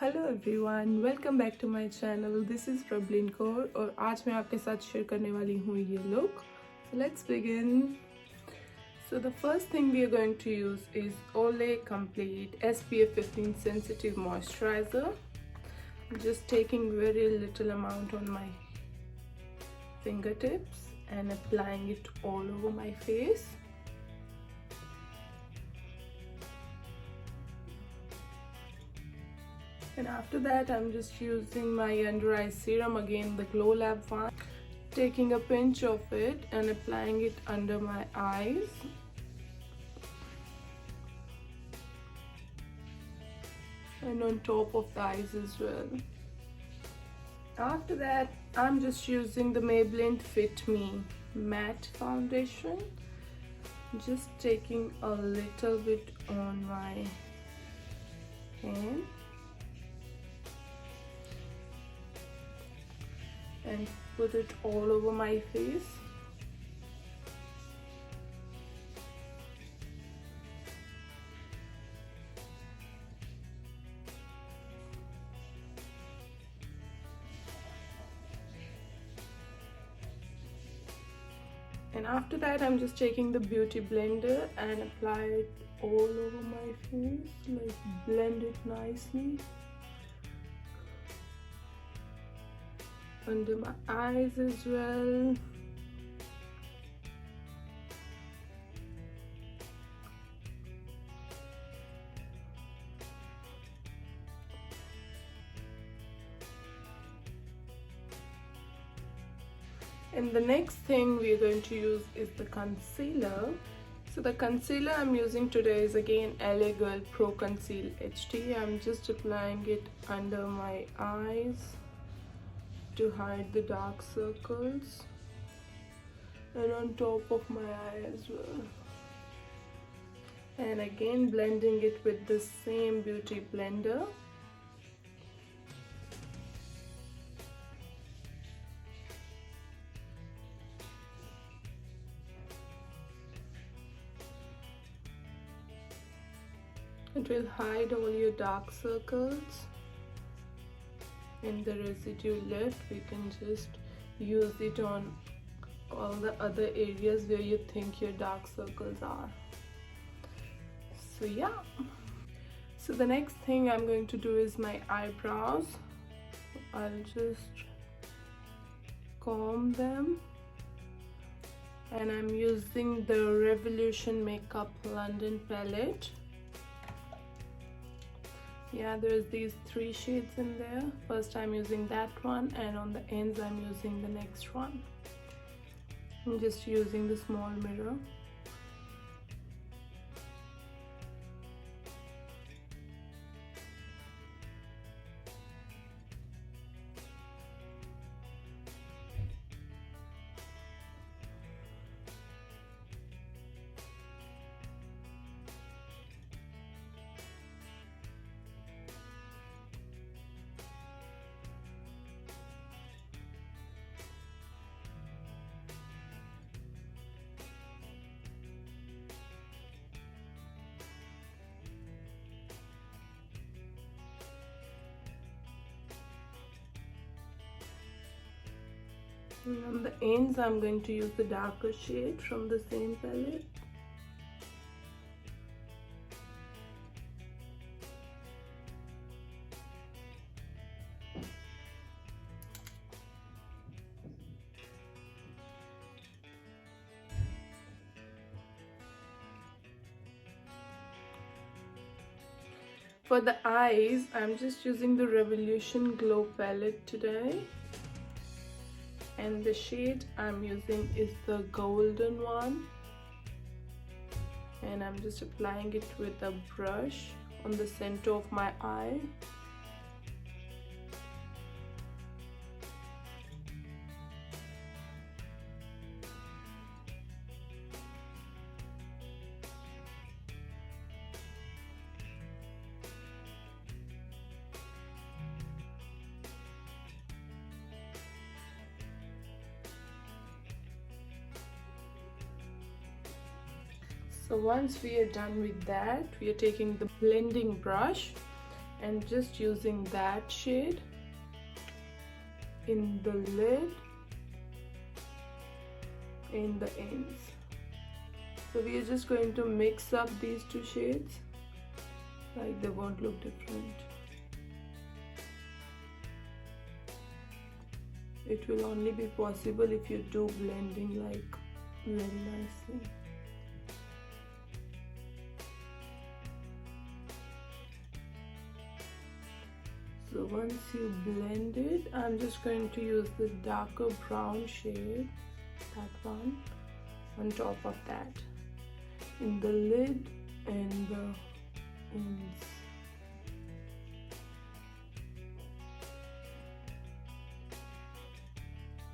Hello everyone, welcome back to my channel. This is Prabhleen Kaur और आज मैं आपके साथ शेयर करने वाली हूँ ये look. So let's begin. So the first thing we are going to use is Olay Complete SPF 15 Sensitive Moisturizer. I'm just taking very little amount on my fingertips and applying it all over my face. And after that, I'm just using my under eye serum, again the Glow Lab one, taking a pinch of it and applying it under my eyes. And on top of the eyes as well. After that, I'm just using the Maybelline Fit Me Matte Foundation. Just taking a little bit on my hand. And put it all over my face. And after that, I'm just taking the beauty blender and apply it all over my face, like blend it nicely. Under my eyes as well. And the next thing we are going to use is the concealer. So the concealer I'm using today is again LA Girl Pro Conceal HD. I'm just applying it under my eyes to hide the dark circles and on top of my eye as well. And again blending it with the same beauty blender. It will hide all your dark circles. And the residue left, we can just use it on all the other areas where you think your dark circles are. So yeah. So the next thing I'm going to do is my eyebrows. I'll just comb them. And I'm using the Revolution Makeup London palette. Yeah, there's these 3 shades in there. First I'm using that one, and on the ends I'm using the next one. I'm just using the small mirror. And on the ends, I'm going to use the darker shade from the same palette. For the eyes, I'm just using the Revolution Glow palette today. And the shade I'm using is the golden one. And I'm just applying it with a brush on the center of my eye. So once we are done with that, we are taking the blending brush and just using that shade in the lid, in the ends. So we are just going to mix up these two shades, like they won't look different. It will only be possible if you do blending like very nicely. So once you blend it, I'm just going to use the darker brown shade, that one, on top of that, in the lid and the ends.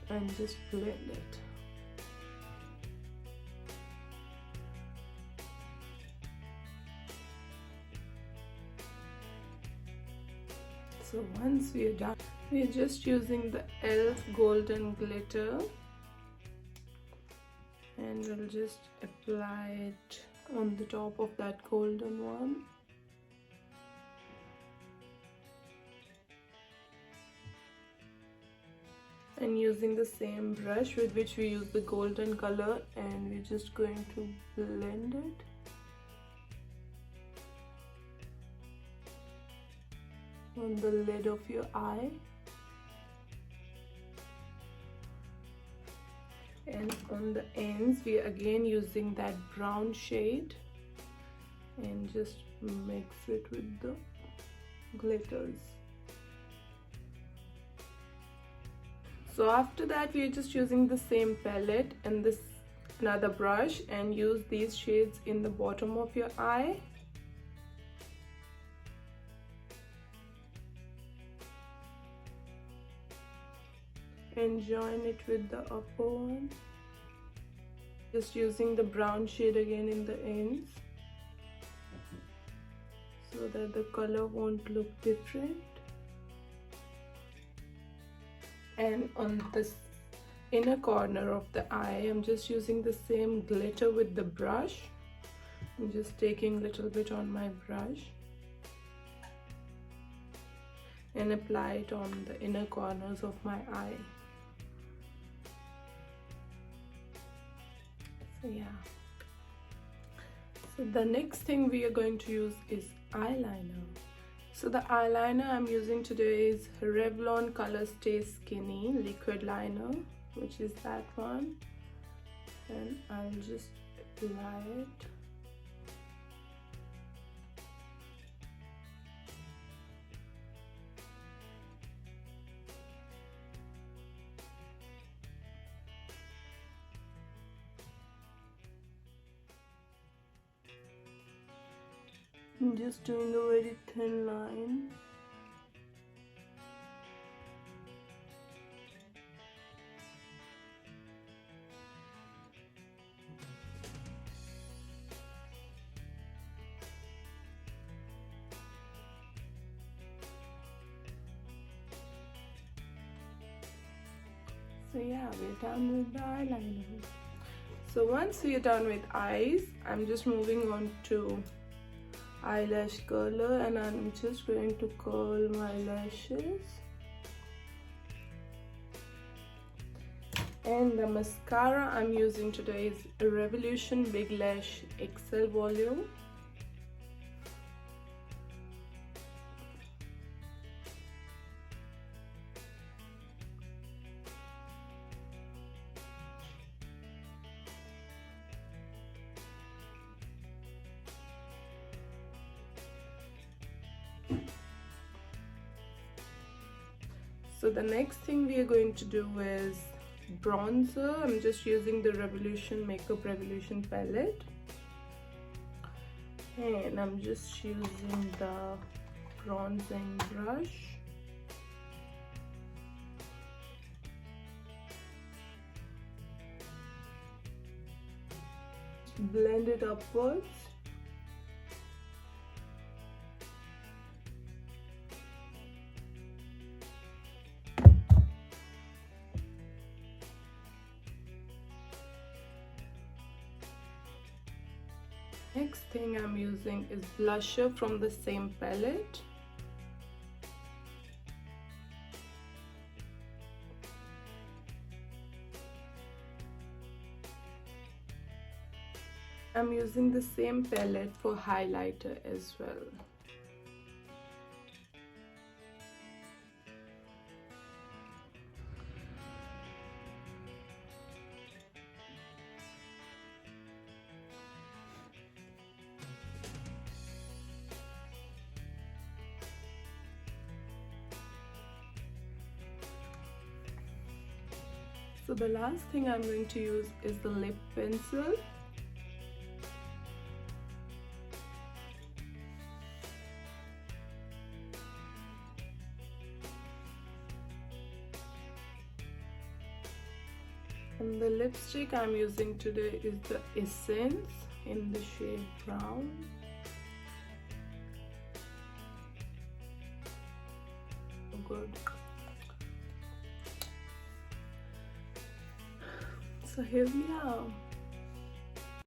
And just blend it. So once we are done, we are just using the e.l.f. golden glitter, and we'll just apply it on the top of that golden one. And using the same brush with which we use the golden color, and we're just going to blend it. On the lid of your eye, and on the ends we are again using that brown shade, and just mix it with the glitters. So after that we are just using the same palette and this another brush, and use these shades in the bottom of your eye. And join it with the upper one, just using the brown shade again in the ends, so that the color won't look different. And on this inner corner of the eye, I'm just using the same glitter with the brush. I'm just taking a little bit on my brush and apply it on the inner corners of my eye. So yeah, so the next thing we are going to use is eyeliner. So the eyeliner I'm using today is Revlon Color Stay Skinny liquid liner, which is that one, and I'll just apply it. I'm just doing a very thin line. So yeah, we're done with the eyeliner. So once we're done with eyes, I'm just moving on to eyelash curler, and I'm just going to curl my lashes. And the mascara I'm using today is Revolution Big Lash XL Volume. So the next thing we are going to do is bronzer. I'm just using the Revolution Makeup Revolution palette, and I'm just using the bronzing brush. Blend it upwards. Next thing I'm using is blusher from the same palette. I'm using the same palette for highlighter as well. So the last thing I'm going to use is the lip pencil. And the lipstick I'm using today is the Essence in the shade brown. Good. So here we are.